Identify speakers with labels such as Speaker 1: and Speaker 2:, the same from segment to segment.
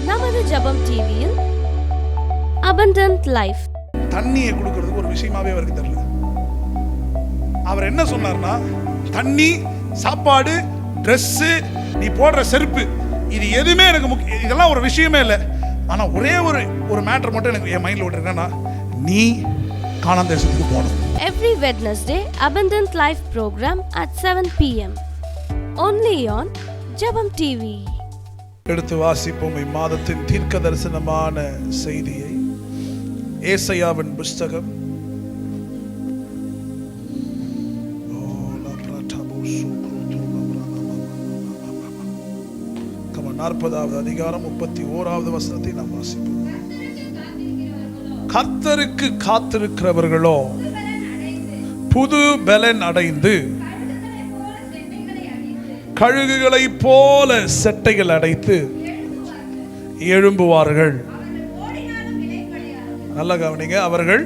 Speaker 1: நமது ஜெபம் டிவியில் abundant life.
Speaker 2: தண்ணியை கொடுக்கிறதுக்கு ஒரு விஷயமாவே அவருக்கு தெரியல. அவர் என்ன சொன்னார்னா, தண்ணி, சாப்பாடு, ட்ரெஸ், நீ போடுற செருப்பு, இது எதுவுமே எனக்கு முக்கியம், இதெல்லாம் ஒரு விஷயமே இல்லை. ஆனா ஒரே ஒரு மேட்டர் மட்டும் எனக்கு என் மைண்ட்ல ஓடுறேன்னா, நீ கானான் தேசத்துக்கு போகணும்.
Speaker 1: Every Wednesday, Abundant Life program at 7 p.m. Only on Jabam TV.
Speaker 2: எடுத்து வாசிப்போம் இம்மாதத்தின் தீர்க்க தரிசனமான செய்தியை. ஏசாயாவின் புஸ்தகம் 40வது அதிகாரம் 31வது வசனத்தை நாம் வாசிப்போம். கர்த்தருக்கு காத்திருக்கிறவர்களோ புது பலன் அடைந்து கழுகுகளைப் போல செட்டைகள் அடைத்து எழும்புவார்கள். நல்ல கவனிங்க, அவர்கள்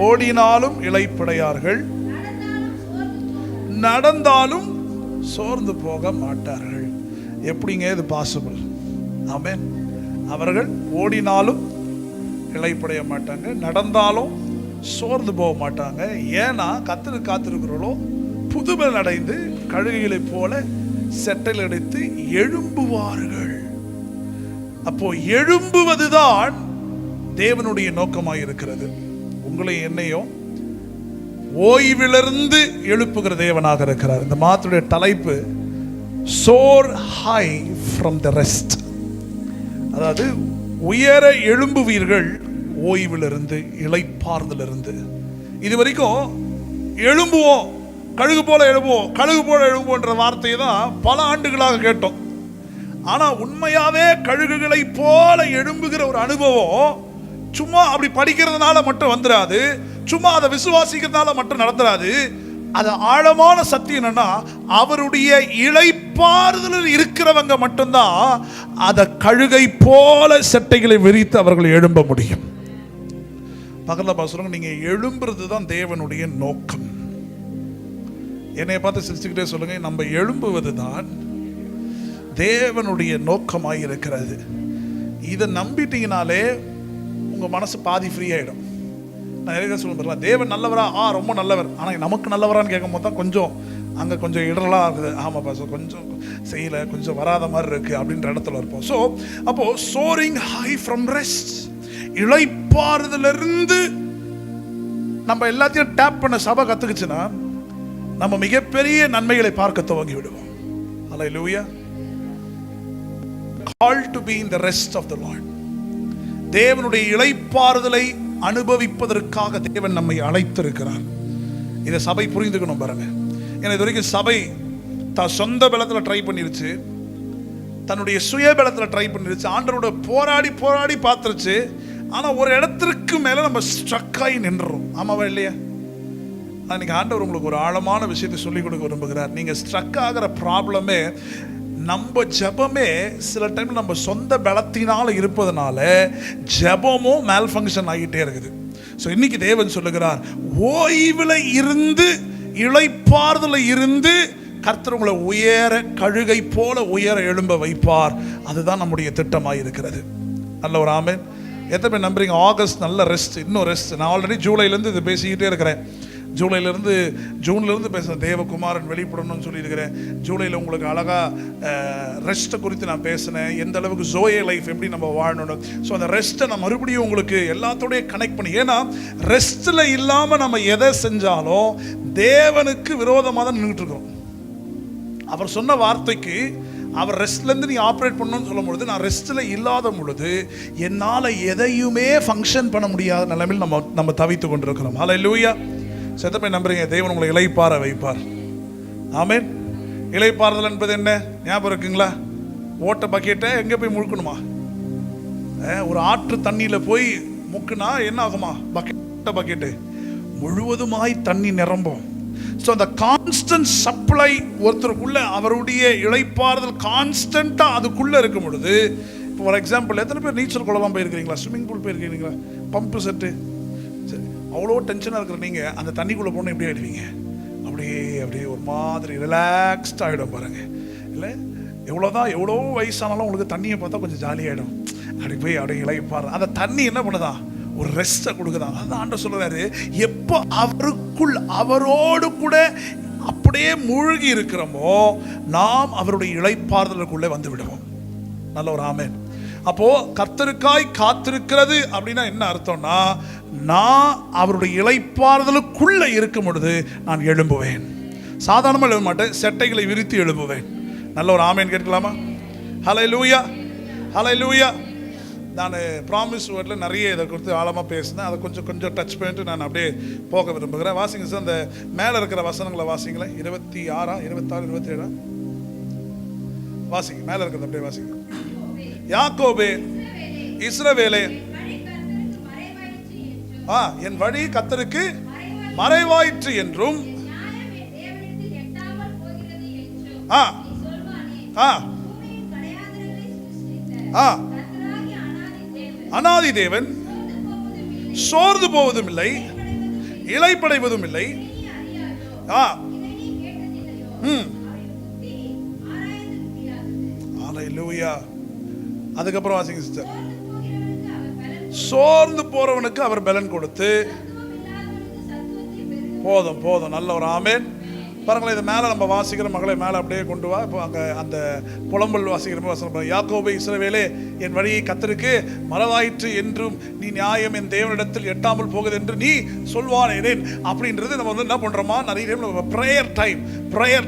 Speaker 2: ஓடினாலும் இளைப்படையார்கள், நடந்தாலும் சோர்ந்து போக மாட்டார்கள். எப்படிங்க இது பாசிபிள்? ஆமென். அவர்கள் ஓடினாலும் இளைப்படைய மாட்டாங்க, நடந்தாலும் சோர்ந்து போக மாட்டாங்க. ஏன்னா கர்த்தருக்கு காத்திருக்கிறவர்களோ புதுபலன் அடைந்து கழுகுகளைப் போல செட்டைகள் அடைத்து எழும்புவார்கள். அப்போ எழும்புவதுதான் தேவனுடைய நோக்கமாக இருக்கிறது. உங்களை என்னையும் ஓய்விலிருந்து எழுப்புகிற தேவனாக இருக்கிறார். இந்த மாதத்துடைய தலைப்பு soar high from the rest. அதாவது உயர எழும்புவீர்கள் ஓய்விலிருந்து, இளைப்பாறுதலிருந்து. இது வரைக்கும் எழும்புவோம், கழுகு போல எழும்புவோம், கழுகு போல எழும்புவோன்ற வார்த்தையை தான் பல ஆண்டுகளாக கேட்டோம். ஆனா உண்மையாவே கழுகுகளை போல எழும்புகிற ஒரு அனுபவம் சும்மா அப்படி படிக்கிறதுனால மட்டும் வந்துடாது, சும்மா அதை விசுவாசிக்கிறதுனால மட்டும் நடந்துடாது. அது ஆழமான சத்தியம் என்னன்னா, அவருடைய இளைப்பாறுதலில் இருக்கிறவங்க மட்டும்தான் அதை கழுகை போல செட்டைகளை விரித்து அவர்கள் எழும்ப முடியும். பக்கத்தில் பாசுறவங்க, நீங்க எழும்புறது தான் தேவனுடைய நோக்கம். என்னை பார்த்து சிரிச்சுக்கிட்டே சொல்லுங்க, நம்ம எழும்புவது தான் தேவனுடைய நோக்கமாக இருக்கிறது. இதை நம்பிட்டீங்கனாலே உங்க மனசு பாதி ஃப்ரீ ஆயிடும். நான் நிறைய சொல்ல தேவன் நல்லவரா? ரொம்ப நல்லவர். ஆனால் நமக்கு நல்லவரான்னு கேட்கும் போது தான் கொஞ்சம் அங்கே கொஞ்சம் இடரலாக இருக்குது. ஆமாம் பாச, கொஞ்சம் செய்யலை, கொஞ்சம் வராத மாதிரி இருக்குது அப்படின்ற இடத்துல இருப்போம். ஸோ அப்போது சோரிங் ஹை ஃப்ரம் ரெஸ்ட், இளைப்பாறுதலிருந்து நம்ம எல்லாத்தையும் டேப் பண்ண சபை கற்றுக்குச்சுன்னா நம்ம மிகப்பெரிய நன்மைகளை பார்க்க துவங்கி விடுவோம். ஹல்லேலூயா. Called to be in the rest of the Lord. தேவனுடைய இளைப்பாறுதலை அனுபவிப்பதற்காக தேவன் நம்மை அழைத்திருக்கிறார். இதை சபை புரிந்துக்கணும் பாருங்க. ஏன்னா இது வரைக்கும் சபை சொந்த பலத்தில் ட்ரை பண்ணிருச்சு, தன்னுடைய சுய பலத்தில் ட்ரை பண்ணிருச்சு, ஆண்டவரோட போராடி போராடி பார்த்துருச்சு. ஆனால் ஒரு இடத்திற்கு மேலே நம்ம ஸ்ட்ரக் ஆகி நின்றுறோம். ஆமாவா இல்லையா? இன்னைக்கு ஆண்டவர் உங்களுக்கு ஒரு ஆழமான விஷயத்தை சொல்லிக் கொடுக்க விரும்புகிறார். நீங்கள் ஸ்ட்ரக் ஆகிற ப்ராப்ளமே, நம்ம ஜெபமே சில டைம் நம்ம சொந்த பலத்தினால இருப்பதனால ஜெபமும் மேல் ஃபங்க்ஷன் ஆகிட்டே இருக்குது. ஸோ இன்னைக்கு தேவன் சொல்லுகிறார், ஓய்வில் இருந்து இளைப்பாறுதல இருந்து கர்த்தர் உங்களை உயர கழுகை போல உயர எழும்ப வைப்பார். அதுதான் நம்முடைய திட்டமாக இருக்கிறது. நல்ல ஒரு ஆமென். எத்தனை பேர் நம்புறீங்க? ஆகஸ்ட் நல்ல ரெஸ்ட், இன்னும் ரெஸ்ட். நான் ஆல்ரெடி ஜூலைலேருந்து இது பேசிக்கிட்டே இருக்கிறேன். ஜூன்லேருந்து பேசுகிறேன். தேவகுமாரன் வெளிப்படணும்னு சொல்லியிருக்கிறேன். ஜூலையில் உங்களுக்கு அழகாக ரெஸ்ட்டை குறித்து நான் பேசினேன். எந்த அளவுக்கு ஜோயே லைஃப் எப்படி நம்ம வாழணும். ஸோ அந்த ரெஸ்ட்டை நான் மறுபடியும் உங்களுக்கு எல்லாத்தோடய கனெக்ட் பண்ணி, ஏன்னா ரெஸ்ட்டில் இல்லாமல் நம்ம எதை செஞ்சாலும் தேவனுக்கு விரோதமாக தான் நின்றுட்டு இருக்கிறோம். அவர் சொன்ன வார்த்தைக்கு, அவர் ரெஸ்ட்லேருந்து நீ ஆப்ரேட் பண்ணணும்னு சொல்லும் பொழுது, நான் ரெஸ்ட்டில் இல்லாத பொழுது என்னால் எதையுமே ஃபங்க்ஷன் பண்ண முடியாத நிலைமையில் நம்ம தவித்து கொண்டிருக்கிறோம். ஹல்லேலூயா. செத்த போய் நம்புறீங்க, தேவன் உங்களை இளைப்பாற வைப்பார். ஆமென். இளைப்பாறுதல் என்பது என்ன ஞாபகம் இருக்குங்களா? ஓட்ட பக்கெட்டை எங்கே போய் முழுக்கணுமா? ஒரு ஆற்று தண்ணியில் போய் முக்குனா என்ன ஆகுமா? பக்கெட்டு முழுவதுமாய் தண்ணி நிரம்பும். ஸோ அந்த கான்ஸ்டன்ட் சப்ளை ஒருத்தருக்குள்ள, அவருடைய இளைப்பாறுதல் கான்ஸ்டண்ட்டாக அதுக்குள்ளே இருக்கும் பொழுது, இப்போ ஃபார் எக்ஸாம்பிள், எத்தனை பேர் நீச்சல் குளம்லாம் போயிருக்கிறீங்களா? ஸ்விம்மிங் பூல் போயிருக்கிறீங்களா? Pump set. சரி, அவ்வளோ டென்ஷனாக இருக்கிற நீங்கள் அந்த தண்ணிக்குள்ளே போனால் எப்படி ஆகிடுவீங்க? அப்படியே ஒரு மாதிரி ரிலாக்ஸ்ட் ஆகிடும் பாருங்க. இல்லை எவ்வளோ வயசானாலும் உங்களுக்கு தண்ணியை பார்த்தா கொஞ்சம் ஜாலியாகிடும். அப்படி போய் அப்படியே இளைப்பாரு. அந்த தண்ணி என்ன பண்ணுதான்? ஒரு ரெஸ்ட்டை கொடுக்குதான். அதான் ஆண்டவர் சொல்றாரு, எப்போ அவருக்குள் அவரோடு கூட அப்படியே மூழ்கி இருக்கிறோமோ நாம் அவருடைய இளைப்பாறுதலுக்குள்ளே வந்து விடுவோம். நல்ல ஒரு ஆமென். அப்போ கர்த்தருக்காய் காத்திருக்கிறது அப்படின்னா என்ன அர்த்தம்னா, நான் அவருடைய இளைப்பாறுதலுக்குள்ள இருக்கும் பொழுது நான் எழும்புவேன். சாதாரணமாக எழுத மாட்டேன், செட்டைகளை விரித்து எழும்புவேன். நல்ல ஒரு ஆமென் கேட்கலாமா? ஹல்லேலூயா, ஹல்லேலூயா. நான் ப்ராமிஸ் வேர்டில் நிறைய இதை குறித்து ஆழமாக பேசினேன். அதை கொஞ்சம் டச் பண்ணிட்டு நான் அப்படியே போக விரும்புகிறேன். வாசிங்க சார், அந்த மேலே இருக்கிற வசனங்களை வாசிங்களேன். 26, 26, 27 வாசிங்க. மேலே இருக்கிறது அப்படியே வாசிங்க. யாக்கோபே, இஸ்ரவேலே, என் வழி கர்த்தருக்கு மறைவாயிற்று என்றும் அநாதி தேவன் சோர்ந்து போவதும் இல்லை, இளைப்படைவதும் இல்லை. ஹல்லேலூயா. அதுக்கப்புறம் வாசிங்க சிஸ்டர். சோர்ந்து போறவனுக்கு அவர் பலன் கொடுத்து, போதும். நல்ல ஒரு ஆமென். பாருங்களேன், இது மேலே நம்ம வாசிக்கிற மகளை மேலே அப்படியே கொண்டு வா. இப்போ அங்கே அந்த புலம்பல் வாசிக்கிற வசனம், யாக்கோபே இஸ்ரவேலே, என் வழியை கர்த்தருக்கு மறவாயிற்று என்றும் நீ நியாயம் என் தேவனிடத்தில் எட்டாமல் போகுது என்று நீ சொல்வானேன். அப்படின்றது நம்ம வந்து என்ன பண்ணுறோமா, நிறைய டைம் நம்ம ப்ரேயர்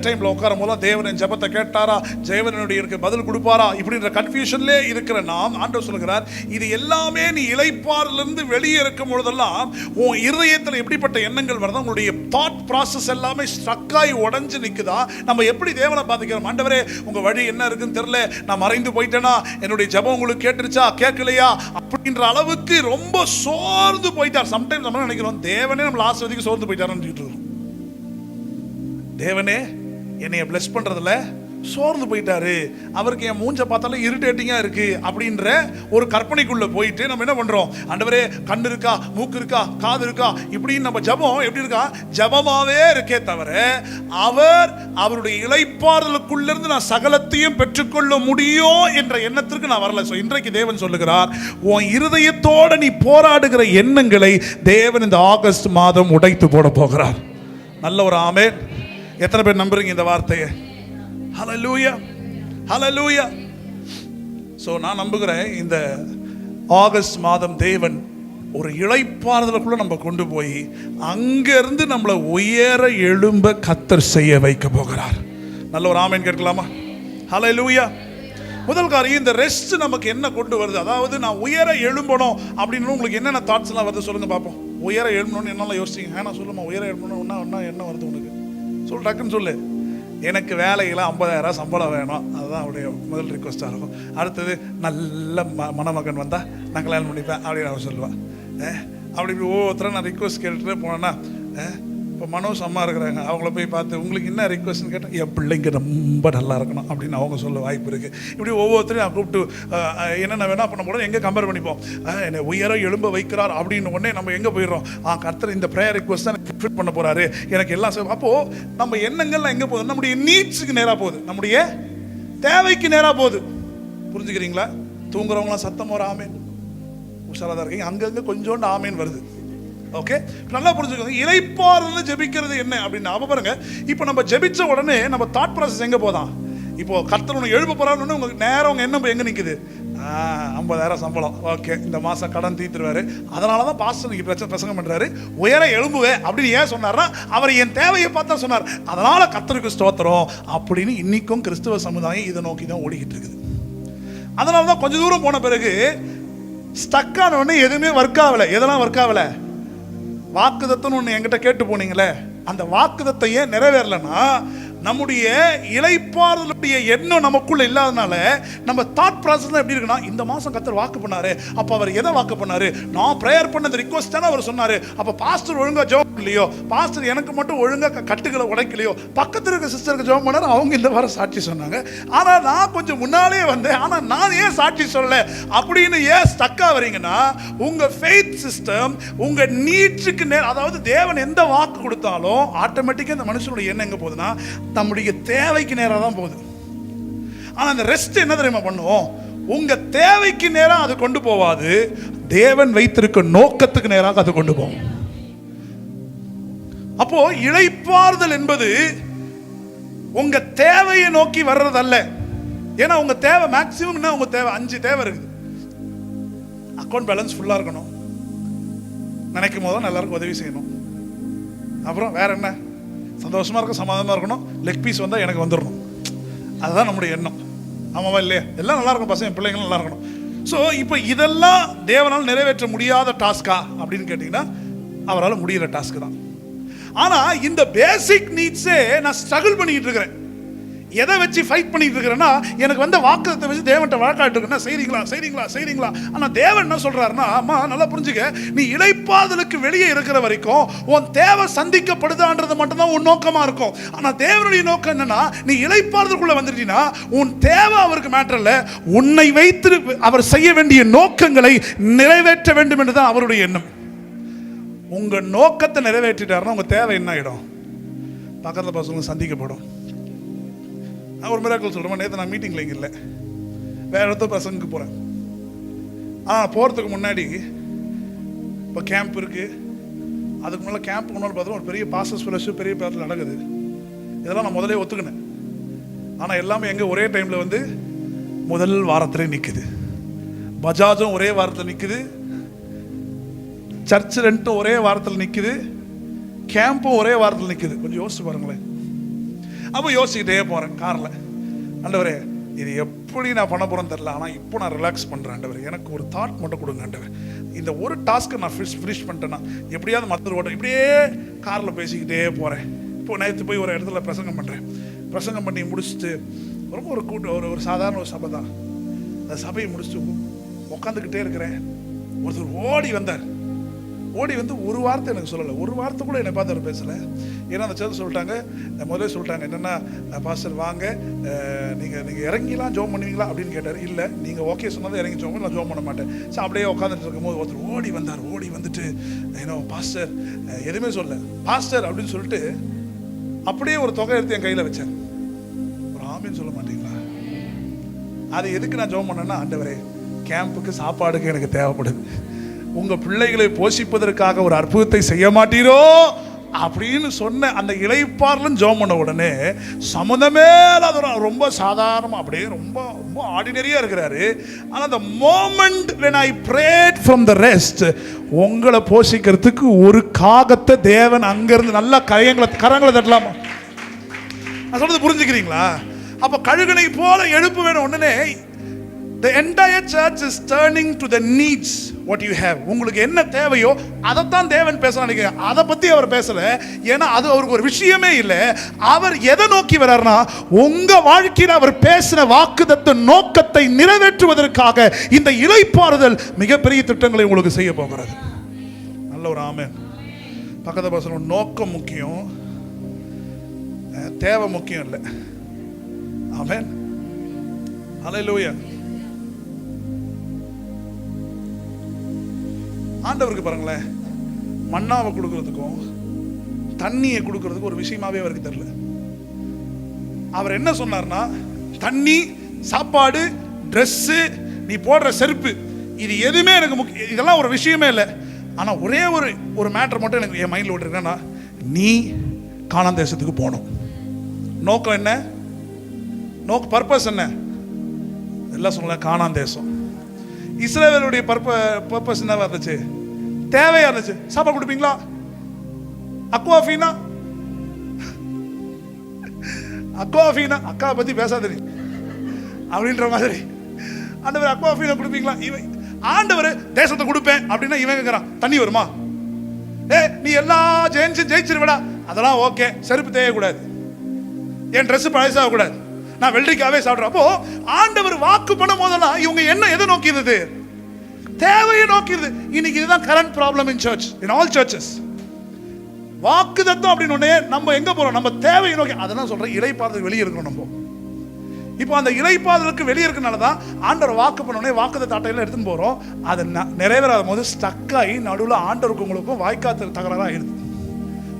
Speaker 2: டைமில் உட்காரும் போது தேவன் என் ஜெபத்தை கேட்டாரா, தேவனுடைய பதில் கொடுப்பாரா இப்படின்ற கன்ஃபியூஷன்லே இருக்கிற நாம், ஆண்டவர் சொல்கிறார், இது எல்லாமே நீ இளைப்பாறிலிருந்து வெளியே இருக்கும் பொழுதெல்லாம் உன் இருதயத்தில் எப்படிப்பட்ட எண்ணங்கள் வருதா, உங்களுடைய தாட் ப்ராசஸ் எல்லாமே ஸ்ட்ரக்காக உடைஞ்சு நிக்குதா? நம்ம எப்படி தேவனை பார்த்துக்கிறோம்? ஆண்டவரே, உங்க வழி என்ன இருக்குன்னு தெரியல, நான் மறைந்து போயிட்டேனா, என்னுடைய ஜெபம் உங்களுக்கு கேட்டுருச்சா கேட்கலையா அப்படின்ற அளவுக்கு ரொம்ப சோர்ந்து போயிட்டார். சம்டைம்ஸ் நம்ம நினைக்கிறோம் தேவனே நம்ம ஆசீர்வதிக்க சோர்ந்து போயிட்டாருன்னு. தேவனே என்னைய பிளஸ் பண்றதுல சோர்ந்து போயிட்டாரு, அவருக்கு என் மூஞ்ச பார்த்தாலும் இரிட்டேட்டிங்கா இருக்கு அப்படின்ற ஒரு கற்பனைக்குள்ள போயிட்டு நம்ம என்ன பண்றோம், ஆண்டவரே கண்ணு இருக்கா, மூக்கு இருக்கா, காது இருக்கா, இப்படின்னு நம்ம ஜபம் எப்படி இருக்கா, ஜபமாவே இருக்கே தவிர அவருடைய இளைப்பாறுதலுக்குள்ள இருந்து நான் சகலத்தையும் பெற்றுக்கொள்ள முடியும் என்ற எண்ணத்திற்கு நான் வரல. இன்றைக்கு தேவன் சொல்லுகிறார், உன் இருதயத்தோட நீ போராடுகிற எண்ணங்களை தேவன் இந்த ஆகஸ்ட் மாதம் உடைத்து போட போகிறார். நல்ல ஒரு ஆமென். எத்தனை பேர் நம்புறீங்க இந்த வார்த்தையை? ஹல்லேலூயா, ஹல்லேலூயா. ஸோ நான் நம்புகிறேன் இந்த ஆகஸ்ட் மாதம் தேவன் ஒரு இளைப்பாறுதலுக்குள்ள நம்ம கொண்டு போய் அங்கிருந்து நம்மளை உயர எழும்ப கர்த்தர் செய்ய வைக்க போகிறார். நல்ல ஒரு ஆமென் கேட்கலாமா? ஹல்லேலூயா. முதல் காரியம், இந்த ரெஸ்ட் நமக்கு என்ன கொண்டு வருது, அதாவது நான் உயர எழும்பணும் அப்படின்னு உங்களுக்கு என்னென்ன தாட்ஸ் எல்லாம் வருது சொல்லுங்க பார்ப்போம். உயர எழும்பணும்னு என்னெல்லாம் யோசிச்சிங்க? நான் சொல்லுமா, உயர எழும்பணும் என்ன வருது உனக்கு? சொல்லு, டக்குன்னு சொல்லு. எனக்கு வேலையில் 50,000 சம்பளம் வேணும், அதுதான் அவருடைய முதல் ரிக்வஸ்ட்டாக இருக்கும். அடுத்தது நல்ல மணமகன் வந்தால் நான் கல்யாணம் பண்ணிப்பேன் அப்படின்னு அவர் சொல்லுவாள். அப்படி ஒவ்வொருத்தரும் நான் ரிக்வஸ்ட் கேட்டுட்டு போனேன்னா, இப்போ மனோஜ் அம்மா இருக்கிறாங்க, அவங்கள போய் பார்த்து உங்களுக்கு என்ன ரிக்வஸ்ட்னு கேட்டால் என் பிள்ளைங்க ரொம்ப நல்லா இருக்கணும் அப்படின்னு அவங்க சொல்ல வாய்ப்பு இருக்குது. இப்படி ஒவ்வொருத்தரையும் நான் கூப்பிட்டு என்னென்ன வேணா பண்ண போகிறோம், எங்கே கம்பேர் பண்ணிப்போம். என்னை உயர எழும்ப வைக்கிறார் அப்படின்னு உடனே நம்ம எங்கே போயிடுறோம், கர்த்தர் இந்த ப்ரேயர் ரிக்வஸ்ட் தான் ஃபிட் பண்ண போகிறாரு, எனக்கு எல்லாம். அப்போது நம்ம எண்ணங்கள்லாம் எங்கே போகுது, நம்முடைய நீட்ஸுக்கு நேராக போகுது, நம்முடைய தேவைக்கு நேராக போகுது. புரிஞ்சுக்கிறீங்களா? தூங்குறவங்களாம் சத்தம் ஒரு ஆமேன், உஷாராக தான் இருக்கீங்க, அங்கங்கே கொஞ்சோண்டு ஆமேன் வருது. ஓகே, நல்லா புரிஞ்சுக்கோங்க. இளைப்பாறுதல் ஜெபிக்கிறது என்ன அப்படின்னு அப்ப பாருங்க. இப்போ நம்ம ஜெபிச்ச உடனே நம்ம தாட் ப்ராசஸ் எங்க போதான், இப்போ கர்த்தர் உனக்கு எழுப்ப போறாருன்னு உங்களுக்கு நேரம் உங்க எண்ணம் எங்க நிக்குது, 50,000 சம்பளம், ஓகே இந்த மாசம் கடன் தீர்த்துருவாரு, அதனாலதான் பாஸ்டர் நீங்க பிரசங்கம் பண்றாரு, உயர எழும்புவே அப்படின்னு ஏன் சொன்னார்னா அவர் என் தேவையை பார்த்தா சொன்னார், அதனால கர்த்தருக்கு ஸ்தோத்திரம் அப்படின்னு இன்னைக்கும் கிறிஸ்துவ சமுதாயம் இதை நோக்கி தான் ஓடிக்கிட்டு இருக்குது. அதனாலதான் கொஞ்ச தூரம் போன பிறகு ஸ்டக் ஆன உடனே எதுவுமே ஒர்க் ஆகல. எதெல்லாம் ஒர்க் ஆகல? வாக்குதத்தம்னு ஒன்று என்கிட்ட கேட்டு போனீங்களே, அந்த வாக்குதத்தை ஏன் நிறைவேறலன்னா நம்முடைய இளைப்பாறுதலுடைய எண்ணம் நமக்குள்ள இல்லாதனால நம்ம தாட் ப்ராசஸ் எப்படி இருக்குன்னா, இந்த மாசம் கர்த்தர் வாக்கு பண்ணாரு, அப்ப அவர் எதை வாக்கு பண்ணாரு, நான் ப்ரேயர் பண்ணது ரிக்வஸ்ட் தானே அவர் சொன்னாரு, அப்ப பாஸ்டர் ஒழுங்கா ஜெபம் இல்லையோ, பாஸ்டர் எனக்கு மட்டும் ஒழுங்கா கட்டுகளை உடைக்கலையோ, பக்கத்தில் இருக்க சிஸ்டருக்கு ஜெபம் பண்ணாரு, அவங்க இந்த வாரம் சாட்சி சொன்னாங்க, ஆனா நான் கொஞ்சம் முன்னாலே வந்தேன், ஆனா நான் ஏன் சாட்சி சொல்லல அப்படின்னு ஏன் ஸ்டக்கா வரீங்கன்னா, உங்க ஃபெய்த் சிஸ்டம் உங்க நீட்ஸுக்கு அதாவது தேவன் எந்த வாக்கு கொடுத்தாலும் ஆட்டோமேட்டிக்கா இந்த மனுஷனுடைய எண்ணம் எங்க போகுதுன்னா நம்முடைய தேவைக்கு நேராக தான் போகுது. ஆனா அந்த ரெஸ்ட் என்ன தெரியுமா பண்ணுவோம்? உங்க தேவைக்கு நேரம் அது கொண்டு போவாது, தேவன் வைத்திருக்க நோக்கத்துக்கு நேராக அது கொண்டு போகும். அப்போ இளைப்பாறுதல் என்பது உங்க தேவையை நோக்கி வர்றதல்ல. ஏன்னா உங்க தேவை மேக்சிமம் என்ன? உங்க தேவை 5 தேவை இருக்குது. அக்கௌண்ட் பேலன்ஸ் ஃபுல்லா இருக்கணும், நினைக்கும் போது எல்லாருக்கும் உதவி செய்யணும், அப்புறம் வேற என்ன? சந்தோஷமா இருக்க, சமாதானமா இருக்கணும், லெக் பீஸ் வந்தா எனக்கு வந்துடணும். அதுதான் நம்முடைய எண்ணம். ஆமாவா இல்லையா? எல்லாம் நல்லா இருக்கும், பசங்க பிள்ளைங்களும் நல்லா இருக்கணும். ஸோ இப்போ இதெல்லாம் தேவனால் நிறைவேற்ற முடியாத டாஸ்கா அப்படின்னு கேட்டீங்கன்னா அவரால் முடிகிற டாஸ்க் தான். ஆனா இந்த பேசிக் நீட்ஸே நான் ஸ்ட்ரகிள் பண்ணிட்டு இருக்கிறேன். எதை வச்சு ஃபைட் பண்ணிட்டு இருக்கிறேன்னா, எனக்கு வந்த வாக்குத்தத்தை வச்சு தேவன்ட்ட வழக்காட்டு இருக்கேன், செய்றீங்களா செய்றீங்களா செய்றீங்களா. ஆனா தேவன் என்ன சொல்றாருன்னா, அம்மா நல்லா புரிஞ்சுக்க, நீ இளைப்பாறுதலுக்கு வெளியே இருக்கிற வரைக்கும் உன் தேவை சந்திக்கப்படுதான்றது மட்டும்தான் உன் நோக்கமா இருக்கும். ஆனா தேவனுடைய நோக்கம் என்னன்னா, நீ இளைப்பாறுதலுக்குள்ள வந்துட்டீங்கன்னா உன் தேவை அவருக்கு மேட்டர் இல்ல, உன்னை வைத்து அவர் செய்ய வேண்டிய நோக்கங்களை நிறைவேற்ற வேண்டும் என்றுதான் அவருடைய எண்ணம். உங்க நோக்கத்தை நிறைவேற்றிட்டாருன்னா உங்க தேவை என்ன ஆயிடும்? பக்கத்துல பசங்க சந்திக்கப்படும். நான் ஒரு மிராக்கிள் சொல்கிறேன். நேற்று நான் மீட்டிங்கில் இங்கே இல்லை, வேறு இடத்துல பசங்களுக்கு போகிறேன். போகிறதுக்கு முன்னாடி இப்போ கேம்ப் இருக்குது. அதுக்கு முன்னாடி கேம்ப் முன்னாடி பார்த்தோம் ஒரு பெரிய பாசஸ் ஃபிளஷு பெரிய பேரில் நடக்குது. இதெல்லாம் நான் முதலே ஒத்துக்கினேன். ஆனால் எல்லாமே எங்கே ஒரே டைமில் வந்து முதல் வாரத்திலே நிற்குது. பஜாஜும் ஒரே வாரத்தில் நிற்குது, சர்ச் ரெண்ட்டும் ஒரே வாரத்தில் நிற்குது, கேம்பும் ஒரே வாரத்தில் நிற்குது. கொஞ்சம் யோசிச்சு பாருங்களேன். அப்போ யோசிக்கிட்டே போகிறேன் காரில், ஆண்டவரே இது எப்படி நான் பண்ண போகிறேன்னு தெரில, ஆனால் இப்போ நான் ரிலாக்ஸ் பண்ணுறேன் ஆண்டவரே, எனக்கு ஒரு தாட் மட்டும் கொடுங்க ஆண்டவரே, இந்த ஒரு டாஸ்க்கை நான் ஃபினிஷ் பண்ணிட்டேன்னா எப்படியாவது மற்ற ஓட்டம். இப்படியே காரில் பேசிக்கிட்டே போகிறேன். இப்போ நேற்று போய் ஒரு இடத்துல பிரசங்கம் பண்ணுறேன். பிரசங்கம் பண்ணி முடிச்சுட்டு ரொம்ப ஒரு சாதாரண ஒரு சபை தான். அந்த சபையை முடிச்சுட்டு உட்காந்துக்கிட்டே இருக்கிறேன். ஒருத்தர் ஓடி வந்து ஒரு வார்த்தை எனக்கு சொல்லலை, ஒரு வார்த்தை கூட என்னை பார்த்து அவர் பேசலை. ஏன்னா அந்த சேர்த்து சொல்லிட்டாங்க, முதலே சொல்லிட்டாங்க என்னென்னா, பாஸ்டர் வாங்க நீங்கள் இறங்கிலாம் ஜோம் பண்ணுவீங்களா அப்படின்னு கேட்டார். இல்லை நீங்கள் ஓகே சொன்னதை இறங்கி ஜோம் நான் ஜோம் பண்ண மாட்டேன். ஸோ அப்படியே உட்காந்துட்டு இருக்கும்போது ஒருத்தர் ஓடி வந்துட்டு ஏன்னோ பாஸ்டர் எதுவுமே சொல்ல, பாஸ்டர் அப்படின்னு சொல்லிட்டு அப்படியே ஒரு தொகை எடுத்து என் கையில் வச்சேன். ஒரு ஆமின்னு சொல்ல மாட்டீங்களா? அது எதுக்கு நான் ஜோம் பண்ணேன்னா, ஆண்டவரே கேம்புக்கு சாப்பாடுக்கு எனக்கு தேவைப்படுது, உங்க பிள்ளைகளை போஷிப்பதற்காக ஒரு அற்புதத்தை செய்ய மாட்டீரோ அப்படின்னு சொன்ன அந்த இளைப்பாறுதலும் ஜெபம் பண்ண உடனே சம்மந்தமே இல்லாத ரொம்ப சாதாரணமா அப்படியே ரொம்ப ரொம்ப ஆர்டினரியா இருக்கிறாரு. ஆனால் அந்த moment when I prayed from the rest, உங்களை போஷிக்கிறதுக்கு ஒரு காகத்தை தேவன் அங்கிருந்து நல்லா கரங்களை தட்டலாமா? நான் சொல்றது புரிஞ்சுக்கிறீங்களா? அப்ப கழுகனை போல எழுப்பு வேணும். உடனே the entire church is turning to the needs what you have. உங்களுக்கு என்ன தேவையோ அதைத்தான் தேவன் பேச நினைக்கிறேன். அதை பத்தி அவர் பேசல, ஏன்னா அது அவருக்கு ஒரு விஷயமே இல்லை. அவர் எதை நோக்கி வர்றாருன்னா, உங்க வாழ்க்கையில் அவர் பேசின வாக்குத்தத்த நோக்கத்தை நிறைவேற்றுவதற்காக இந்த இளைப்பாறுதல் மிகப்பெரிய திட்டங்களை உங்களுக்கு செய்ய போகிறது. நல்ல ஒரு ஆமென். பக்கத்து பசங்க நோக்கம் முக்கியம், தேவை முக்கியம் இல்லை. ஆமென். ஹல்லேலூயா. ஆண்டவருக்கு பாருங்களேன், மன்னாவை கொடுக்கறதுக்கும் தண்ணியை கொடுக்கறதுக்கும் ஒரு விஷயமாவே அவருக்கு தெரியல. அவர் என்ன சொன்னார்னா, தண்ணி, சாப்பாடு, ட்ரெஸ்ஸு, நீ போடுற செருப்பு, இது எதுவுமே எனக்கு முக்கியம், இதெல்லாம் ஒரு விஷயமே இல்லை. ஆனால் ஒரே ஒரு மேட்டர் மட்டும் எனக்கு என் மைண்டில் விட்டுருக்கேன்னா, நீ கானான் தேசத்துக்கு போகணும். நோக்கம் என்ன? பர்பஸ் என்ன? எல்லாம் சொல்லல, கானான் தேசம். இஸ்ரவேலுடைய பர்பஸ் என்னவா இருந்துச்சு? தேவையா இருந்துச்சு. சாப்பாடு கொடுப்பீங்களா? அக்வாஃபீனா அக்காவை பத்தி பேசாதீ அப்படின்ற மாதிரி. ஆண்டவர் அக்வாஃபீனா கொடுப்பீங்களா? ஆண்டவர் தேசத்தை கொடுப்பேன் அப்படின்னா இவன் கேட்கிறான், தண்ணி வருமா? நீ எல்லா ஜெயிச்சிருவிடா, அதெல்லாம் ஓகே. செருப்பு தேவைக்கூடாது, என் ட்ரெஸ் பழசாக கூடாது, நான் வெள்ளரிக்காவே சாப்பிட்றேன். அப்போ ஆண்டவர் வாக்கு பண்ணும் போதெல்லாம் இவங்க என்ன எதை நோக்கியது? தேவையை நோக்கியது. இன்னைக்கு இதுதான் current problem in church, in all churches. வாக்கு தத்துவம் அப்படின்னு ஒண்ணே நம்ம எங்க போறோம்? நம்ம தேவையை நோக்கி. அதெல்லாம் சொல்றேன், இளைப்பாறுதல் வெளியே இருக்கணும். நம்ம இப்போ அந்த இளைப்பாறுதலுக்கு வெளியே இருக்கனால தான் ஆண்டவர் வாக்கு பண்ணோடனே வாக்குத்த தாட்டையெல்லாம் எடுத்துன்னு போறோம். அது நிறைவேறாத போது ஸ்டக் ஆகி நடுவில் ஆண்டவருக்கு உங்களுக்கும் வாய்க்காத்து தகராறாக ஆயிடுது.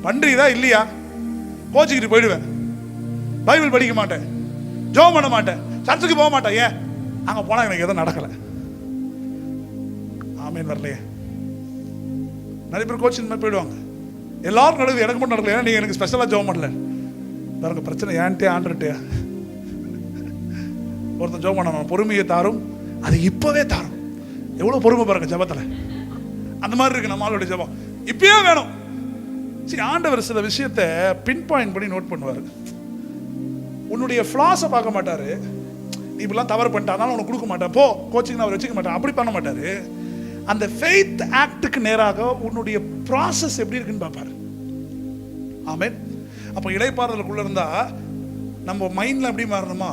Speaker 2: பண்றீதா இல்லையா? கோச்சிக்கிட்டு போயிடுவேன், பைபிள் படிக்க மாட்டேன், ஜெபம் பண்ண மாட்டேன், சர்ச்சுக்கு போக மாட்டேன். ஏன்? அங்க போனா எனக்கு எதுவும் நடக்கல. ஆமீன் வரலையே. நிறைய பேர் கோச்சிங் மாதிரி போயிடுவாங்க. எல்லாரும் நடக்குது, எனக்கு மட்டும் நடக்கல. ஏன்னா நீங்க எனக்கு ஸ்பெஷலா ஜெபம் பண்ணல. பாருங்க, பிரச்சனை ஏன்ட்டே ஆண்டுட்டே. ஒருத்தன் ஜெபம் பண்ணணும், பொறுமையை தாரும், அது இப்பவே தாரும். எவ்வளவு பொறுமை பாருங்க ஜெபத்துல. அந்த மாதிரி இருக்கு நம்மளோட ஜெபம். இப்பயே வேணும். சரி, ஆண்டவர் சில விஷயத்தை பின் பாயிண்ட் பண்ணி நோட் பண்ணுவாரு. உன்னுடைய ஃப்ளாஸை பார்க்க மாட்டாரு. நீ இப்படிலாம் தவறு பண்ணிட்டா அதனால உனக்கு கொடுக்க மாட்டேன், போ கோச்சிங் அவர் வச்சுக்க மாட்டேன், அப்படி பண்ண மாட்டாரு. அந்த ஃபெய்த் ஆக்டுக்கு நேராக உன்னுடைய ப்ராசஸ் எப்படி இருக்குன்னு பார்ப்பாரு. ஆமென். அப்போ இளைப்பாறுதலுக்குள்ள இருந்தா நம்ம மைண்ட்ல எப்படி மாறணுமா,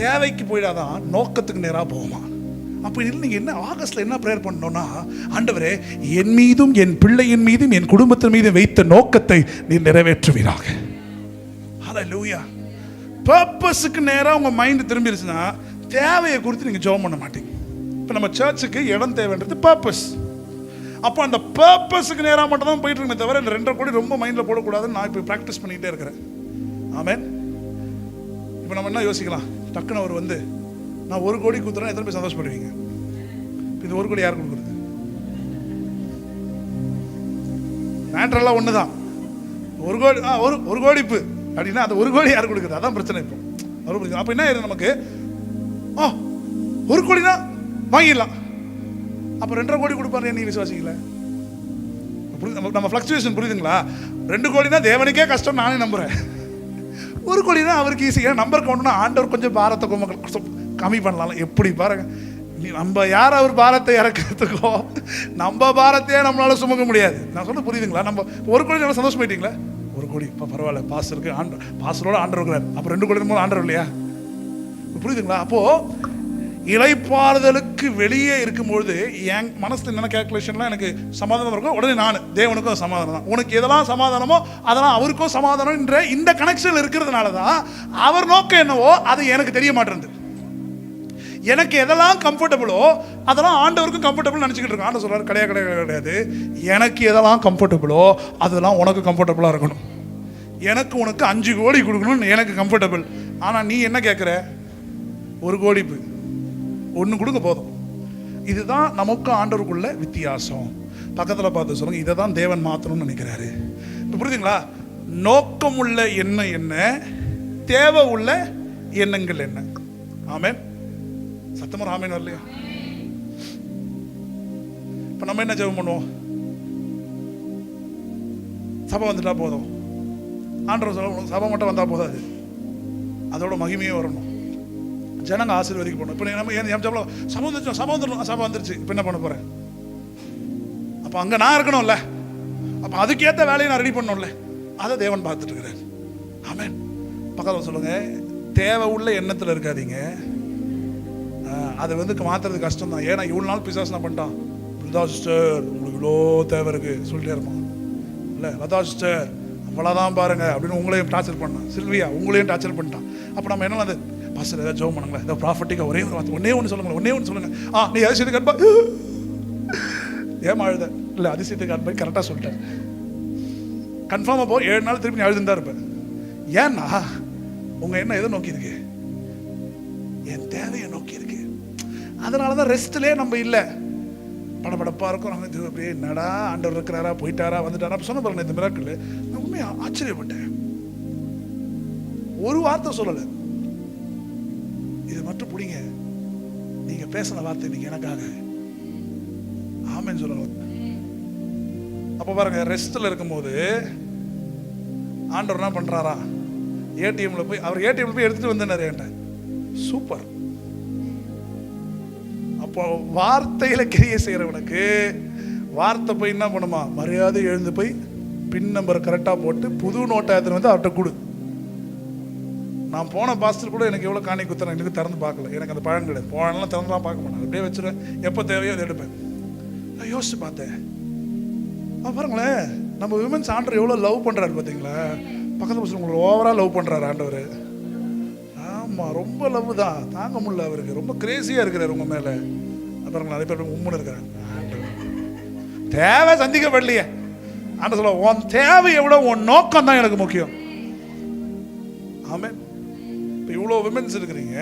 Speaker 2: தேவைக்கு போயிடாதான் நோக்கத்துக்கு நேராக போகுமா. அப்போ இதில் நீங்கள் என்ன ஆகஸ்ட்ல என்ன ப்ரேயர் பண்ணணும்னா, ஆண்டவரே என் மீதும் என் பிள்ளையின் மீதும் என் குடும்பத்தின் மீதும் வைத்த நோக்கத்தை நீ நிறைவேற்றுவீராக. ஹல்லேலூயா. பர்பஸுக்கு நேராக உங்கள் மைண்டு திரும்பிடுச்சுன்னா தேவையை குறித்து நீங்கள் ஜெபம் பண்ண மாட்டீங்க. இப்போ நம்ம சர்ச்சுக்கு இடம் தேவைன்றது பர்பஸ். அப்போ அந்த பர்பஸுக்கு நேராக மட்டும் தான் போயிட்டு இருக்கே தவிர 2.5 கோடி ரொம்ப மைண்டில் போடக்கூடாதுன்னு நான் இப்போ ப்ராக்டிஸ் பண்ணிகிட்டே இருக்கிறேன். ஆமென். இப்போ நம்ம என்ன யோசிக்கலாம், டக்குன்னு அவர் வந்து நான் 1 கோடி கொடுத்துறேன், எத்தனை பேர் சந்தோஷப்படுவீங்க? இது 1 கோடி யார் கொடுக்குறது? மேட்டரெல்லாம் ஒன்று தான். 1 கோடி ஒரு கோடிப்பு அப்படின்னா அந்த 1 கோடி யார் கொடுக்குறது? அதான் பிரச்சனை. இப்போ அப்போ என்ன ஆயிடுது நமக்கு, 1 கோடினா வாங்கிடலாம், அப்போ 2.5 கோடி கொடுப்பாரு. நீ விசுவாசிக்கல? நம்ம ஃப்ளக்சுவேஷன் புரியுதுங்களா? 2 கோடினா தேவனுக்கே கஷ்டம், நானே நம்புறேன். 1 கோடினா அவருக்கு ஈஸியாக நம்பர் கவுண்ட்னா ஆண்டவர் கொஞ்சம் பாரத்தை கம்மி பண்ணலாம். எப்படி பாருங்க, நம்ம யார் அவர் பாரத்தை இறக்கிறதுக்கோ நம்ம பாரத்தையே நம்மளால சுமக்க முடியாது. நான் சொல்ல புரியுதுங்களா? நம்ம 1 கோடி நல்லா சந்தோஷம் போயிட்டீங்களா? 1 கோடி இப்போ பரவாயில்ல, பாஸ் இருக்கு, பாஸரோட ஆண்டர் இருக்கிறார். அப்போ 2 கோடி போது ஆண்டர் இல்லையா? புரியுதுங்களா? அப்போ இளைப்பாறுதலுக்கு வெளியே இருக்கும்பொழுது என் மனசுல என்ன கேல்குலேஷன்லாம் எனக்கு சமாதானம் இருக்கும். உடனே நான் தேவனுக்கும் சமாதானம் தான். உனக்கு எதெல்லாம் சமாதானமோ அதெல்லாம் அவருக்கும் சமாதானம் என்ற இந்த கனெக்ஷன் இருக்கிறதுனால தான் அவர் நோக்கம் என்னவோ அது எனக்கு தெரிய மாட்டேங்குது. எனக்கு எதெல்லாம் கம்ஃபர்டபுளோ அதெல்லாம் ஆண்டவருக்கும் கம்ஃபர்டபுள் நினச்சிக்கிட்டு இருக்கோம். ஆண்டவர் சொல்றாரு, கிடையாது, எனக்கு எதெல்லாம் கம்ஃபர்டபுளோ அதெல்லாம் உனக்கு கம்ஃபர்டபுளாக இருக்கணும். எனக்கு உனக்கு 5 கோடி கொடுக்கணும்னு எனக்கு கம்ஃபர்டபுள். ஆனால் நீ என்ன கேட்குற? 1 கோடி 1 கொடுங்க போதும். இதுதான் நமக்கு ஆண்டவருக்குள்ள வித்தியாசம். பக்கத்தில் பார்த்து சொல்லுங்க, இதை தான் தேவன் மாற்றணும்னு நினைக்கிறாரு. இப்போ புரியுதுங்களா? நோக்கம் உள்ள எண்ணம் என்ன, தேவை உள்ள எண்ணங்கள் என்ன. ஆமென். சத்தமா ஆமென் வரலையா? இப்போ நம்ம என்ன ஜெபம் பண்ணுவோம்? சபை வந்துட்டா போதும். ஆண்டவர் சொல்ல சபை மட்டும் வந்தால் போதாது, அதோட மகிமையே வரணும், ஜனங்க ஆசீர்வதிக்கப்படணும். இப்போ நம்ம சபை வந்துருச்சு, இப்போ என்ன பண்ண போறேன்? அப்போ அங்கே நான் இருக்கணும்ல, அப்போ அதுக்கேற்ற வேலையை நான் ரெடி பண்ணணும்ல, அதை தேவன் பார்த்துட்டு இருக்கிறார். ஆமென். பக்கத்தில் சொல்லுங்க, தேவை உள்ள எண்ணத்தில் இருக்காதீங்க. அதை வந்து மாற்றுறது கஷ்டம் தான். ஏன்னா இவ்வளோ நாள் பிசாசு என்ன பண்ணிட்டான், லதா சிஸ்டர் உங்களுக்கு இவ்வளோ தேவை இருக்கு சொல்லிட்டே இருப்பான். இல்லை லதா சிஸ்டர் அவ்வளோதான் பாருங்க அப்படின்னு உங்களையும் டார்ச்சர் பண்ணான். சில்வியா உங்களையும் டார்ச்சர் பண்ணிட்டான். அப்போ நம்ம என்ன அது பாஸ்டர் ஏதாவது ஜோம் பண்ணுங்களேன், ஏதோ ப்ராஃபிட்டிக்காக ஒரே ஒரு வார்த்தை, ஒன்னே ஒன்று சொல்லுங்க. நீ அதிசயத்துக்கு அன்பா ஏமா அழுத? இல்லை அதிசயத்துக்கு அன்பை கரெக்டாக சொல்லிட்டேன். கன்ஃபார்மாக போ, 7 நாள் திருப்பி நீ அழுதுன்னு இருப்பேன். ஏன்னா உங்கள் என்ன எதை நோக்கி இருக்கு? என் தேவையை நோக்கி இருக்கு. அதனால தான் ரெஸ்ட்லேயே நம்ம இல்லை, படப்படப்பாக இருக்கும். நாங்கள் அப்படியே என்னடா ஆண்டவர் இருக்கிறாரா, போயிட்டாரா, வந்துட்டாரா சொன்ன பாருங்க. இந்த மிராக்கிள் நான் உண்மையாக ஆச்சரியப்பட்டேன். ஒரு வார்த்தை சொல்லலை, இது மட்டும் பிடிங்க, நீங்க பேசின வார்த்தை இன்னைக்கு எனக்காக. ஆமென் சொல்லுங்க. அப்போ பாருங்க, ரெஸ்ட்ல இருக்கும்போது ஆண்டவர் என்ன பண்றாரா, ஏடிஎம்ல போய் அவர் ஏடிஎம்ல போய் எடுத்துட்டு வந்தாரு என்கிட்ட. சூப்பர். அப்போ வார்த்தையில கிரியை செய்யறவனுக்கு வார்த்தை போய் என்ன பண்ணுமா, மரியாதை எழுந்து போய் பின் நம்பர் கரெக்டாக போட்டு புது நோட்டை எடுத்துட்டு வந்து அவர்கிட்ட கொடு. நான் போன பாஸ்டர் கூட எனக்கு எவ்வளோ காணி குத்துறேன் எனக்கு திறந்து பார்க்கல. எனக்கு அந்த பழம் கிடையாது. போனாலும் திறந்துலாம் பார்க்க மாட்டேன், அப்படியே வச்சுருவேன். எப்போ தேவையோ அதை எடுப்பேன். நான் யோசிச்சு பார்த்தேன், பாருங்களேன், நம்ம விமன்ஸ் ஆண்டவர் எவ்வளோ லவ் பண்ணுறாரு பார்த்தீங்களா? பக்கத்து பசங்க உங்களை ஓவராக லவ் பண்ணுறாரு ஆண்டவர். ஆமாம், ரொம்ப லவ் தான், தாங்க முடியல அவருக்கு. ரொம்ப கிரேசியாக இருக்கிறார் உங்கள் மேலே. அப்புறம் நிறைய பேர் உண்மைன்னு இருக்கிறாங்க. தேவை சந்திக்கப்படலையே ஆண்டவர் சொல்ல, உன் தேவையை விட உன் நோக்கம் தான் எனக்கு முக்கியம். ஆமென். இப்போ இவ்வளோ விமென்ஸ் இருக்கிறீங்க,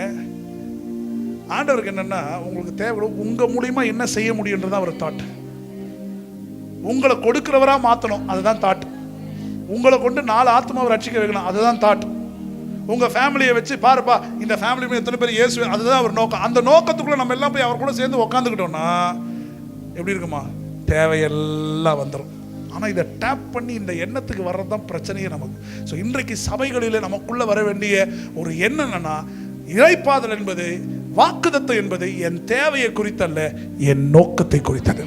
Speaker 2: ஆண்டவருக்கு என்னன்னா உங்களுக்கு தேவை உங்க மூலியமா என்ன செய்ய முடியுன்றது அவர் தாட். உங்களை கொடுக்கிறவரா மாற்றணும், அதுதான் தாட். உங்களை கொண்டு 4 ஆத்மாவை ரட்சிக்க வைக்கணும், அதுதான் தாட். உங்க ஃபேமிலியை வச்சு பாருப்பா, இந்த ஃபேமிலி எத்தனை பேர் இயேசு, அதுதான் அவர் நோக்கம். அந்த நோக்கத்துக்குள்ள நம்ம எல்லாம் போய் அவர் கூட சேர்ந்து உட்காந்துக்கிட்டோம்னா எப்படி இருக்குமா? தேவையெல்லாம் வந்துடும். ஆனால் இதை டேப் பண்ணி இந்த எண்ணத்துக்கு வர்றது தான் பிரச்சனையே நமக்கு. ஸோ இன்றைக்கு சபைகளில் நமக்குள்ள வர வேண்டிய ஒரு எண்ணம் என்னன்னா, இறைப்பாதல் என்பது, வாக்குத்தத்தம் என்பது என் தேவையை குறித்தல்ல, என் நோக்கத்தை குறித்தது.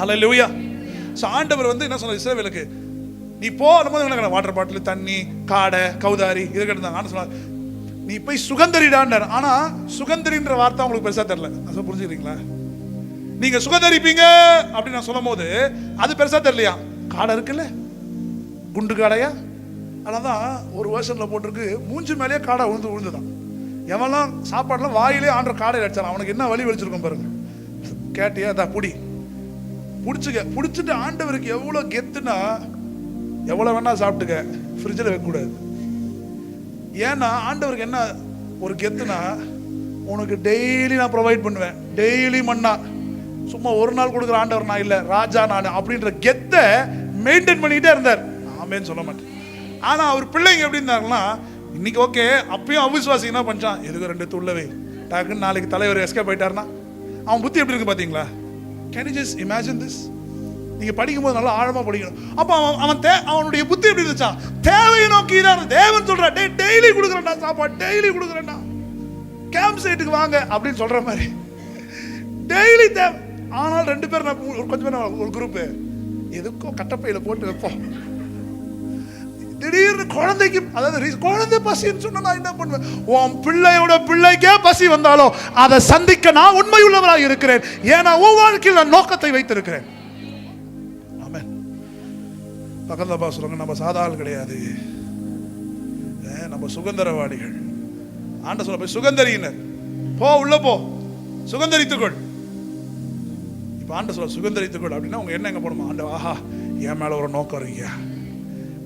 Speaker 2: ஹல்லேலூயா. ஸோ ஆண்டவர் என்ன சொன்னார் இஸ்ரவேலுக்கு, நீ போகும்போது வாட்டர் பாட்டில், தண்ணி, காடை, கௌதாரி இது கிடந்தாங்க. ஆனால் சொன்னார் நீ போய் சுகந்தரிடான்றார். ஆனால் சுகந்தரின்ற வார்த்தை அவங்களுக்கு பெருசாக தெரியல. அதை புரிஞ்சுக்கிறீங்களா? நீங்க சுகந்தரிப்பீங்க அப்படின்னு நான் சொல்லும் போது அது பெருசா தெரியலையா? காடை இருக்குல்ல, குண்டு காடையா, அதனால்தான் ஒரு வருஷத்துல போட்டிருக்கு மூஞ்சி மேலேயே காடை விழுந்துதான். எவெல்லாம் சாப்பாடுலாம் வாயிலே ஆண்ட காடை அடிச்சான், அவனுக்கு என்ன வலி வலிச்சிருக்கும் பாருங்க. கேட்டியா? அதான் பிடிச்சிட்டு ஆண்டவருக்கு எவ்வளோ கெத்துனா, எவ்வளோ வேணா சாப்பிட்டுக்க, ஃப்ரிட்ஜில் வைக்கக்கூடாது. ஏன்னா ஆண்டவருக்கு என்ன ஒரு கெத்துனா, உனக்கு டெய்லி நான் ப்ரொவைட் பண்ணுவேன், டெய்லி மண்ணா, சும்மா ஒரு நாள் கொடுக்குற ஆண்டவர் நான் இல்லை, ராஜா நான் அப்படின்ற கெத்தை மெயின்டைன் பண்ணிக்கிட்டே இருந்தார். ஆமேன்னு சொல்ல மாட்டேன். ஆனால் அவர் பிள்ளைங்க எப்படி இருந்தாங்கன்னா, இன்னைக்கு ஓகே, அப்பயும் அவிசுவாசி என்ன பண்ணிச்சான், எதுக்கு 2 துள்ளவே டக்குன்னு நாளைக்கு தலைவர் எஸ்கேப் போயிட்டாருன்னா அவன் புத்தி எப்படி இருக்கு பார்த்தீங்களா? Can you just imagine this? நீங்கள் படிக்கும்போது நல்லா ஆழமாக படிக்கணும். அப்போ அவனுடைய புத்தி எப்படி இருந்துச்சான்? தேவையை நோக்கி தான் தேவன் சொல்கிறா, டெய்லி கொடுக்குறேன்டா சாப்பாடு, டெய்லி கொடுக்குறேன்டா, கேம்ப் சைட்டுக்கு வாங்க அப்படின்னு சொல்கிற மாதிரி டெய்லி தேவை. ஆனால் 2 பேர் கொஞ்சம் பேர் ஒரு குரூப்பு எதுக்கும் கட்டப்பையில் போட்டு வைப்போம். திடீர்னு குழந்தைக்கு, அதாவது குழந்தை பசின்னு சொன்னா நான் என்ன பண்ணுவேன்? உன் பிள்ளையோட பிள்ளைக்கே பசி வந்தாலும் அதை சந்திக்க நான் உண்மையுள்ளவராக இருக்கிறேன். ஏன்னா உன் வாழ்க்கையில் நான் நோக்கத்தை வைத்திருக்கிறேன். ஆமென். பக்கத்துல சொல்லுங்க, நம்ம சாதாரண கிடையாது, நம்ம சுகந்தரவாடிகள். ஆண்ட சொல்ல போய் சுகந்தரியினர் போ, உள்ள போ, சுகந்தரித்துக்கொள். இப்போ ஆண்ட சொல்ல சுகந்தரித்துக்கொள் அப்படின்னா உங்க என்ன எங்க போகணுமா? ஆண்ட, ஆஹா என் மேல ஒரு நோக்கம் இருக்கீங்க,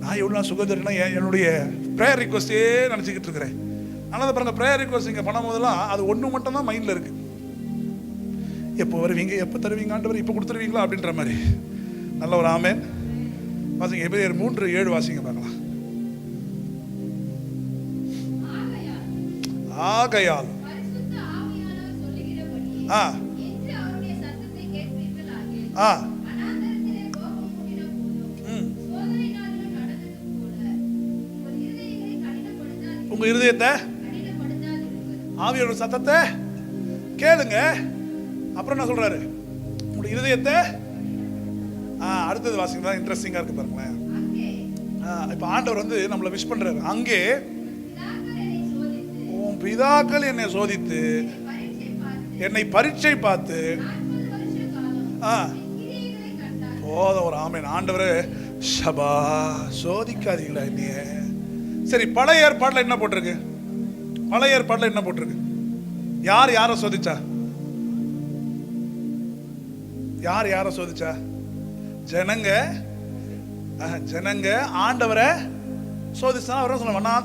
Speaker 2: நான் எவ்வளோ சுகந்தரினா என்னுடைய ப்ரேயர் ரிக்வஸ்டே நினச்சிக்கிட்டு இருக்கிறேன். ஆனால் பாருங்க, ப்ரேயர் ரிக்வஸ்ட் இங்கே பண்ணும் போதெல்லாம் அது ஒன்று மட்டும் தான் மைண்டில் இருக்கு. எப்போ வருவீங்க, எப்போ தருவீங்க ஆண்டவர், இப்போ கொடுத்துருவீங்களா அப்படின்ற மாதிரி. நல்ல ஒரு ஆமேன். வாசிங்க எபிரேயர் 3:7 வாசிங்க பார்க்கலாம். ஆகையால் உங்க இருதயத்தை, ஆவியோட சத்தத்தை கேளுங்க. அப்புறம் என்ன சொல்றாரு? உங்க இருதயத்தை, அடுத்தது வாசிங்க தான் இன்ட்ரெஸ்டிங்கா இருக்கு பாருங்களேன். இப்ப ஆண்டவர் நம்மளை விஷ் பண்றாரு. அங்கே உன் பிதாக்கள் என்னை சோதித்து, என்னை பரீட்சை பார்த்து, போதும் ஒரு ஆமேன். ஆண்டவரே ஷபா, சோதிக்காதீங்களா என்னைய. சரி, பழைய ஏற்பாடுல என்ன போட்டிருக்கு? பழைய ஏற்பாடுல என்ன போட்டிருக்கு? யார் யாரை சோதிச்சா? யார் யாரை சோதிச்சா? ஜனங்க ஆண்டவரை சோதிச்சா. அவர் சொல்ல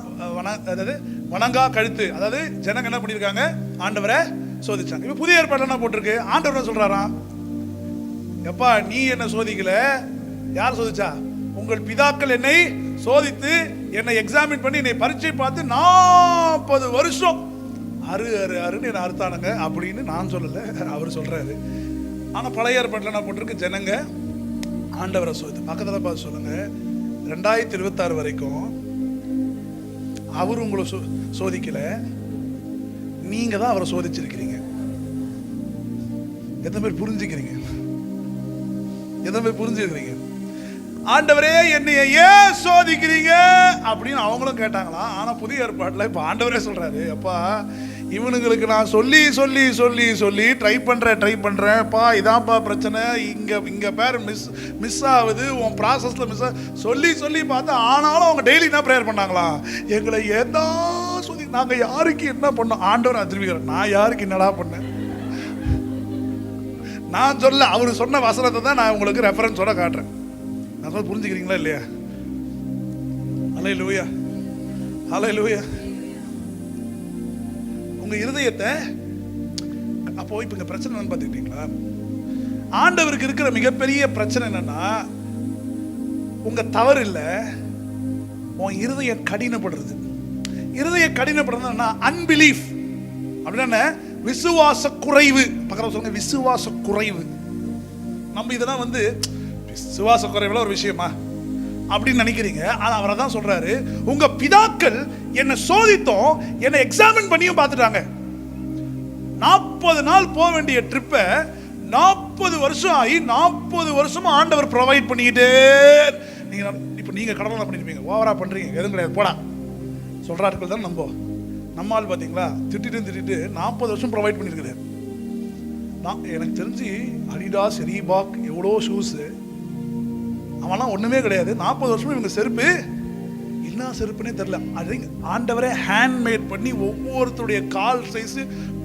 Speaker 2: அதாவது வணங்கா கழுத்து, அதாவது ஜனங்க என்ன பண்ணிருக்காங்க? ஆண்டவரை சோதிச்சாங்க. இப்ப புதிய ஏற்பாடுல என்ன போட்டிருக்கு? ஆண்டவர் சொல்றாராம், எப்பா நீ என்ன சோதிக்கல, யார் சோதிச்சா? உங்கள் பிதாக்கள் என்னை சோதித்து, என்னை எக்ஸாமின் பண்ணி, என்னை பரீட்சை பார்த்து 40 வருஷம் அருன்னு என்ன அறுத்தானுங்க அப்படின்னு நான் சொல்லல, அவர் சொல்றாரு. ஆனா பழைய ஏற்பாட்டில் என்ன போட்டிருக்கு? ஜனங்க ஆண்டவரை சோதித்து. பக்கத்துல பார்த்து சொல்லுங்க, 2026 வரைக்கும் அவர் உங்களை சோதிக்கல, நீங்க தான் அவரை சோதிச்சிருக்கிறீங்க. எத்தனை பேர் புரிஞ்சுக்கிறீங்க? எத்தனை பேர் புரிஞ்சுக்கிறீங்க? ஆண்டவரே என்னைய ஏன் சோதிக்கிறீங்க அப்படின்னு அவங்களும் கேட்டாங்களாம். ஆனா புதிய ஏற்பாட்டில் இப்ப ஆண்டவரே சொல்றாரு, அப்பா இவனுங்களுக்கு நான் சொல்லி சொல்லி சொல்லி சொல்லி ட்ரை பண்றேன்ப்பா, இதான்ப்பா பிரச்சனை, இங்க பேர் மிஸ் ஆகுது, உன் ப்ராசஸ்ல மிஸ் சொல்லி சொல்லி பார்த்தா, ஆனாலும் அவங்க டெய்லி என்ன ப்ரேயர் பண்ணாங்களா? எங்களை ஏதோ சொல்லி நாங்க யாருக்கு என்ன பண்ணோம்? ஆண்டவர் நான் திரும்பிக்கிறேன், நான் யாருக்கு என்னடா பண்ணேன்? நான் சொல்ல, அவர் சொன்ன வசனத்தை தான் நான் உங்களுக்கு ரெஃபரன்ஸோட காட்டுறேன். நான் புரிஞ்சுக்கிறீங்களா இல்லையா? ஹல்லேலூயா, ஹல்லேலூயா. உங்க இருதயத்தை. அப்போ இப்ப இங்க பிரச்சனை என்னன்னு பாத்துக்கிட்டீங்களா? ஆண்டவருக்கு இருக்கிற மிகப்பெரிய பிரச்சனை என்னன்னா, உங்க தவறு இல்ல, உன் இருதயம் கடினப்படுறது. இருதயம் கடினப்படுறதுன்னா அன்பிலீஃப் அப்படின்னா விசுவாச குறைவு. பக்கத்துல சொல்லுங்க, விசுவாச குறைவு. நம்ம இதெல்லாம் வந்து விசுவாச குறைவுல ஒரு விஷயமா அப்படின்னு நினைக்கிறீங்க. ஆனா அவரை தான் சொல்றாரு, உங்க பிதாக்கள் என்னை சோதித்தோம், என்னை எக்ஸாமின் பண்ணியும் பார்த்துட்டாங்க. 40 நாள் போக வேண்டிய ட்ரிப்பை 40 வருஷம் ஆகி 40 வருஷமா ஆண்டவர் ப்ரொவைட் பண்ணிக்கிட்டே. நீங்க இப்ப நீங்க கடவுளை பண்ணிருப்பீங்க, ஓவரா பண்றீங்க, எதுவும் கிடையாது போடா சொல்றார்கள் தான். நம்ம ஆள் பாத்தீங்களா, திட்டிட்டு 40 வருஷம் ப்ரொவைட் பண்ணிருக்கிறார். எனக்கு தெரிஞ்சு அடிடாஸ், ரீபாக் எவ்வளோ ஷூஸ், அவன்லாம் ஒண்ணுமே கிடையாது. 40 வருஷம் இவங்க செருப்பு என்ன செருப்புனே தெரியல. அது ஆண்டவரே ஹேண்ட்மேட் பண்ணி ஒவ்வொருத்தருடைய கால் சைஸ்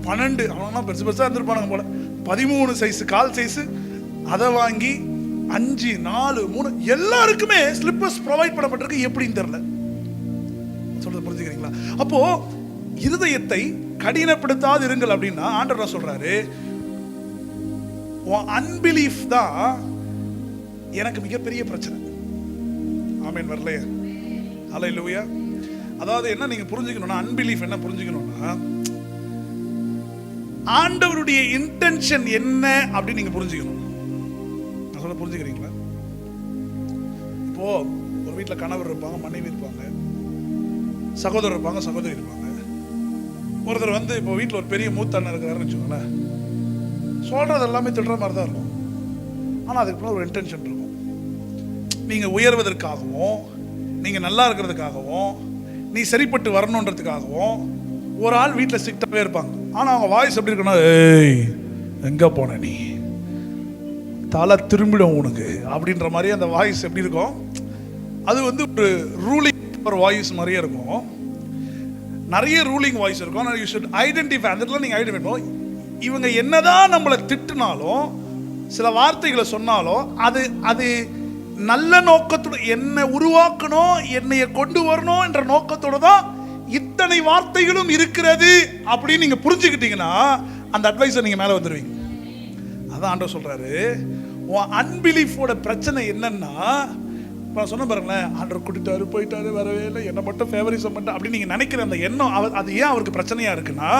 Speaker 2: 12, அவனா பெருசு பெருசா இருந்திருப்பானுங்க போல, 13 சைஸ் கால் சைஸ், அதை வாங்கி 5, 4, 3 எல்லாருக்குமே ஸ்லிப்பர்ஸ் ப்ரொவைட் பண்ணப்பட்டிருக்கு. எப்படின்னு தெரியல. சொல்றது புரிஞ்சுக்கிறீங்களா? அப்போ இருதயத்தை கடினப்படுத்தாது இருங்கள் அப்படின்னா ஆண்டவர் சொல்றாரு, அன்பிலீஃப் தான் எனக்கு மிகப்பெரிய பிரச்சனை. ஆமென். வரலையா? ஹல்லேலூயா. அதாவது என்ன நீங்க புரிஞ்சுக்கணும்னா, அன்பிலீஃப் என்ன புரிஞ்சுக்கணும்னா, ஆண்டவருடைய இன்டென்ஷன் என்ன அப்படின்னு நீங்க புரிஞ்சுக்கணும். நான் சொல்ல புரிஞ்சுக்கிறீங்களா? இப்போ ஒரு வீட்டுல கணவர் இருப்பாங்க, மனைவி இருப்பாங்க, சகோதரர் இருப்பாங்க, சகோதரி இருப்பாங்க. ஒருத்தர் வந்து இப்போ வீட்டில் ஒரு பெரிய மூத்த அண்ணன் இருக்கிறாருன்னு வச்சுக்கோங்களேன், சொல்றது எல்லாமே திட்டுற மாதிரி தான் இருக்கும். ஆனால் அதுக்கு ஒரு இன்டென்ஷன் இருக்கும். நீங்கள் உயர்வதற்காகவும், நீங்கள் நல்லா இருக்கிறதுக்காகவும், நீ சரிப்பட்டு வரணுன்றதுக்காகவும் ஒரு ஆள் வீட்டில் ஸ்ட்ரிக்டாகவே இருப்பாங்க. ஆனால் அவங்க வாய்ஸ் எப்படி இருக்குன்னா, ஏய் எங்கே போன நீ, தலை திரும்பிடும் உனக்கு அப்படின்ற மாதிரி அந்த வாய்ஸ் எப்படி இருக்கும். அது வந்து ஒரு ரூலிங் வாய்ஸ் மாதிரியே இருக்கும். நிறைய ரூலிங் வாய்ஸ் இருக்கும். You should identify. அந்த இடத்துல நீங்கள் ஐடென்டிஃபை பண்ணணும். இவங்க என்னதான் நம்மளை திட்டினாலும், சில வார்த்தைகளை சொன்னாலும், அது நல்ல நோக்கத்தோட என்னை உருவாக்கணும், என்னைய கொண்டு வரணும் என்ற நோக்கத்தோட தான் இத்தனை வார்த்தைகளும் இருக்கிறது அப்படின்னு நீங்க புரிஞ்சுக்கிட்டீங்கன்னா அந்த அட்வைஸை நீங்க மேல வந்துடுவீங்க. அதான் ஆண்டவர் சொல்றாரு, உன் அன்பிலீஃபோட பிரச்சனை என்னன்னா, இப்போ சொன்ன பாருங்களேன், ஆண்டவர் கூட்டிட்டாரு போயிட்டாரு, வரவே இல்லை, என்ன மட்டும் ஃபேவரிசம் மட்டும் அப்படின்னு நீங்க நினைக்கிற அந்த எண்ணம், அது ஏன் அவருக்கு பிரச்சனையா இருக்குன்னா,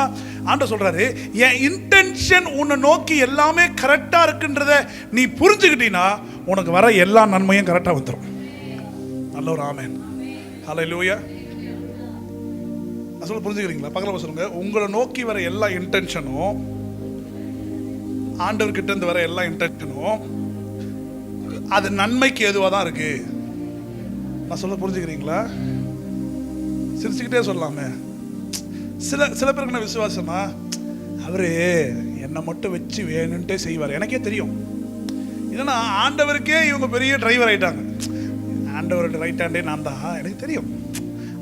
Speaker 2: ஆண்டவர் சொல்றாரு, என் இன்டென்ஷன் உன்னை நோக்கி எல்லாமே கரெக்டா இருக்குன்றத நீ புரிஞ்சுக்கிட்டீங்கன்னா உனக்கு வர எல்லா நன்மையும் கரெக்டா வந்துடும். நல்ல ஒரு ஆமென். ஹல்லேலூயா. நான் சொல்ல புரிஞ்சுக்கிறீங்களா? பக்கத்துல சொல்லுங்க, உங்களை நோக்கி வர எல்லா இன்டென்ஷனும், ஆண்டவர் கிட்ட இருந்து வர எல்லா இன்டென்ஷனும் அது நன்மைக்கு எதுவாக தான் இருக்கு. நான் சொல்ல புரிஞ்சுக்கிறீங்களா? சிரிச்சுக்கிட்டே சொல்லலாமே. சில பேருக்கு என்ன விசுவாசமா, அவரு என்னை மட்டும் வச்சு வேணும்ட்டே செய்வார். எனக்கே தெரியும். ஏன்னா ஆண்டவருக்கே இவங்க பெரிய டிரைவர் ஆயிட்டாங்க. ஆண்டவரோட ரைட் ஹேண்டே நான் தான், எனக்கு தெரியும்.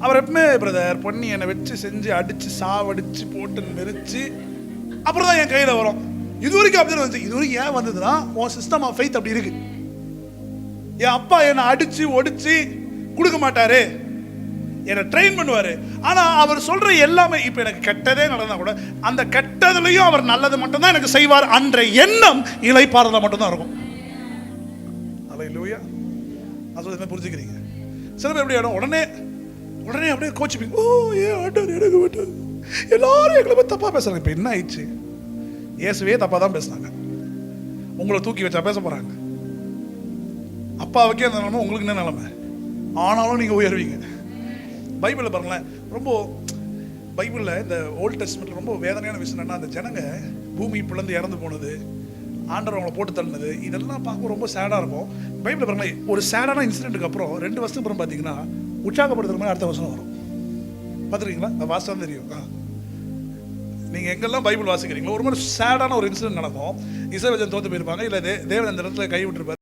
Speaker 2: அவர் எப்பவுமே பிரதர் பண்ணி என்னை வச்சு செஞ்சு அடிச்சு சாவடிச்சு போட்டு மெரிச்சு அப்புறம் தான் என் கையில வரும். இது வரைக்கும் அப்படி வந்துச்சு. இது வரைக்கும் ஏன் வந்ததுன்னா, உன் சிஸ்டம் ஆஃப் ஃபெய்த் அப்படி இருக்கு. என் அப்பா என்னை அடிச்சு ஒடிச்சு கொடுக்க மாட்டாரு, என்னை ட்ரெயின் பண்ணுவாரு. ஆனா அவர் சொல்ற எல்லாமே, இப்ப எனக்கு கெட்டதே நடந்தா கூட அந்த கெட்டதுலயும் அவர் நல்லது மட்டும்தான் எனக்கு செய்வார் அன்ற எண்ணம் இளைப்பாறுதலா மட்டும்தான் இருக்கும். ஹல்லேலூயா. நான் சொல்றது புரிஞ்சுக்கிறீங்க? சில பேர் எப்படி ஆடும், உடனே அப்படியே கோச்சுப்பீங்க. ஓ ஏன் ஆண்டவர் எனக்கு மாட்டார், எல்லாரும் எங்களை பத்தி தப்பா பேசுறாங்க. இப்ப என்ன ஆயிடுச்சு? இயேசுவே தப்பா தான் பேசுனாங்க, உங்களை தூக்கி வச்சா பேச போறாங்க. அப்பாவுக்கே அந்த நிலைமை, உங்களுக்கு என்ன நிலைமை? ஆனாலும் நீங்க உயர்வீங்க. பைபிளில் பாருங்களேன், ரொம்ப பைபிளில் இந்த ஓல்ட் டெஸ்ட்மெண்ட்ல ரொம்ப வேதனையான விஷயம் என்னன்னா, அந்த ஜனங்க பூமி பிளந்து இறந்து போனது, ஆண்டவர் அவங்களை போட்டு தள்ளினது, இதெல்லாம் பார்க்க ரொம்ப சேடாக இருக்கும். பைபிளில் பாருங்களேன், ஒரு சேடான இன்சிடென்ட்டுக்கு அப்புறம் 2 வருஷத்துக்கு அப்புறம் பார்த்தீங்கன்னா உற்சாகப்படுத்துற மாதிரி அடுத்த வருஷம் வரும். பார்த்துருக்கீங்களா? வாசிச்சா தெரியும். நீங்கள் எங்கெல்லாம் பைபிள் வாசிக்கிறீங்களோ ஒரு மாதிரி சேடான ஒரு இன்சிடென்ட் நடக்கும். இஸ்ரவேலர் தோத்து போயிருப்பாங்க, இல்லை தேவன் அந்த இடத்துல கை விட்டுருப்பாரு.